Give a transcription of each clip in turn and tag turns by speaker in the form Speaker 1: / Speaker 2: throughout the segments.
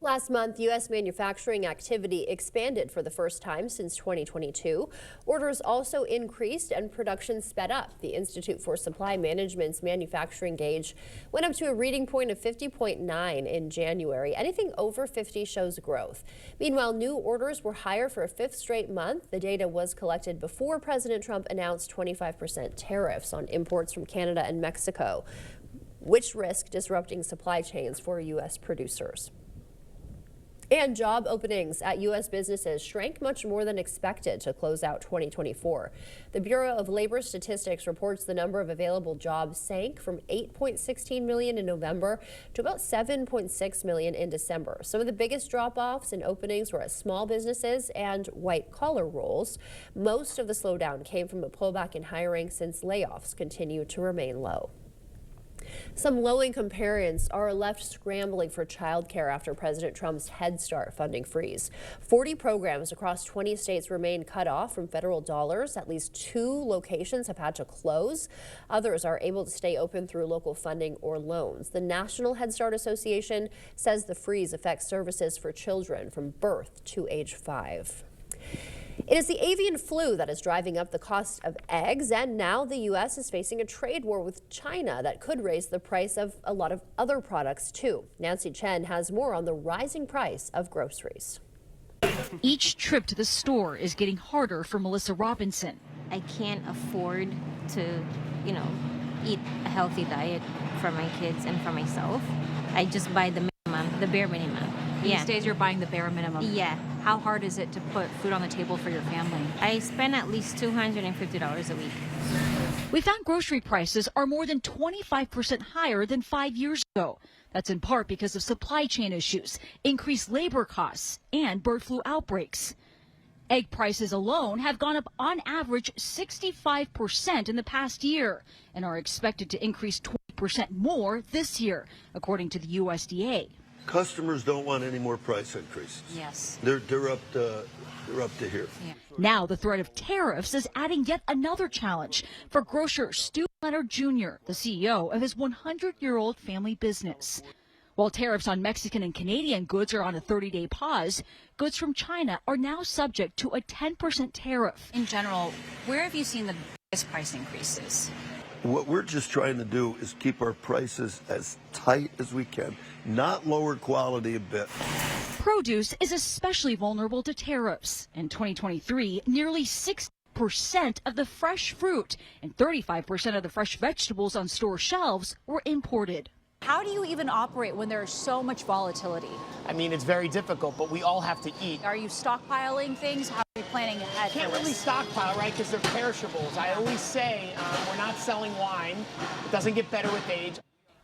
Speaker 1: Last month, U.S. manufacturing activity expanded for the first time since 2022. Orders also increased and production sped up. The Institute for Supply Management's manufacturing gauge went up to a reading point of 50.9 in January. Anything over 50 shows growth. Meanwhile, new orders were higher for a fifth straight month. The data was collected before President Trump announced 25% tariffs on imports from Canada and Mexico, which risk disrupting supply chains for U.S. producers. And job openings at U.S. businesses shrank much more than expected to close out 2024. The Bureau of Labor Statistics reports the number of available jobs sank from 8.16 million in November to about 7.6 million in December. Some of the biggest drop-offs in openings were at small businesses and white-collar roles. Most of the slowdown came from a pullback in hiring since layoffs continue to remain low. Some low-income parents are left scrambling for childcare after President Trump's Head Start funding freeze. 40 programs across 20 states remain cut off from federal dollars. At least 2 locations have had to close. Others are able to stay open through local funding or loans. The National Head Start Association says the freeze affects services for children from birth to age 5. It is the avian flu that is driving up the cost of eggs, and now the U.S. is facing a trade war with China that could raise the price of a lot of other products, too. Nancy Chen has more on the rising price of groceries.
Speaker 2: Each trip to the store is getting harder for Melissa Robinson.
Speaker 3: I can't afford to, eat a healthy diet for my kids and for myself. I just buy the minimum, the bare minimum.
Speaker 2: These days you're buying the bare minimum.
Speaker 3: Yeah.
Speaker 2: How hard is it to put food on the table for your family?
Speaker 3: I spend at least $250 a week.
Speaker 2: We found grocery prices are more than 25% higher than 5 years ago. That's in part because of supply chain issues, increased labor costs, and bird flu outbreaks. Egg prices alone have gone up on average 65% in the past year and are expected to increase 20% more this year, according to the USDA.
Speaker 4: Customers don't want any more price increases.
Speaker 2: Yes.
Speaker 4: They're up to here.
Speaker 2: Yeah. Now the threat of tariffs is adding yet another challenge for grocer Stu Leonard Jr., the CEO of his 100-year-old family business. While tariffs on Mexican and Canadian goods are on a 30-day pause, goods from China are now subject to a 10% tariff.
Speaker 5: In general, where have you seen the biggest price increases?
Speaker 4: What we're just trying to do is keep our prices as tight as we can, not lower quality a bit.
Speaker 2: Produce is especially vulnerable to tariffs. In 2023, nearly 60% of the fresh fruit and 35% of the fresh vegetables on store shelves were imported.
Speaker 5: How do you even operate when there's so much volatility?
Speaker 6: I mean, it's very difficult, but we all have to eat.
Speaker 5: Are you stockpiling things? How are you planning ahead?
Speaker 6: Can't really stockpile, right, because they're perishables. I always say we're not selling wine. It doesn't get better with age.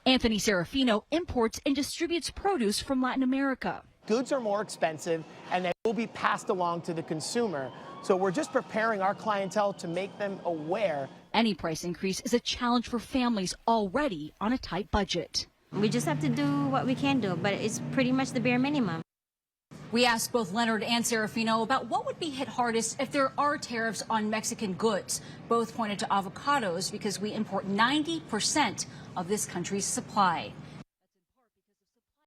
Speaker 2: Anthony Serafino imports and distributes produce from Latin America.
Speaker 6: Goods are more expensive, and they will be passed along to the consumer. So we're just preparing our clientele to make them aware.
Speaker 2: Any price increase is a challenge for families already on a tight budget.
Speaker 3: We just have to do what we can do, but it's pretty much the bare minimum.
Speaker 5: We asked both Leonard and Serafino about what would be hit hardest if there are tariffs on Mexican goods. Both pointed to avocados because we import 90% of this country's supply.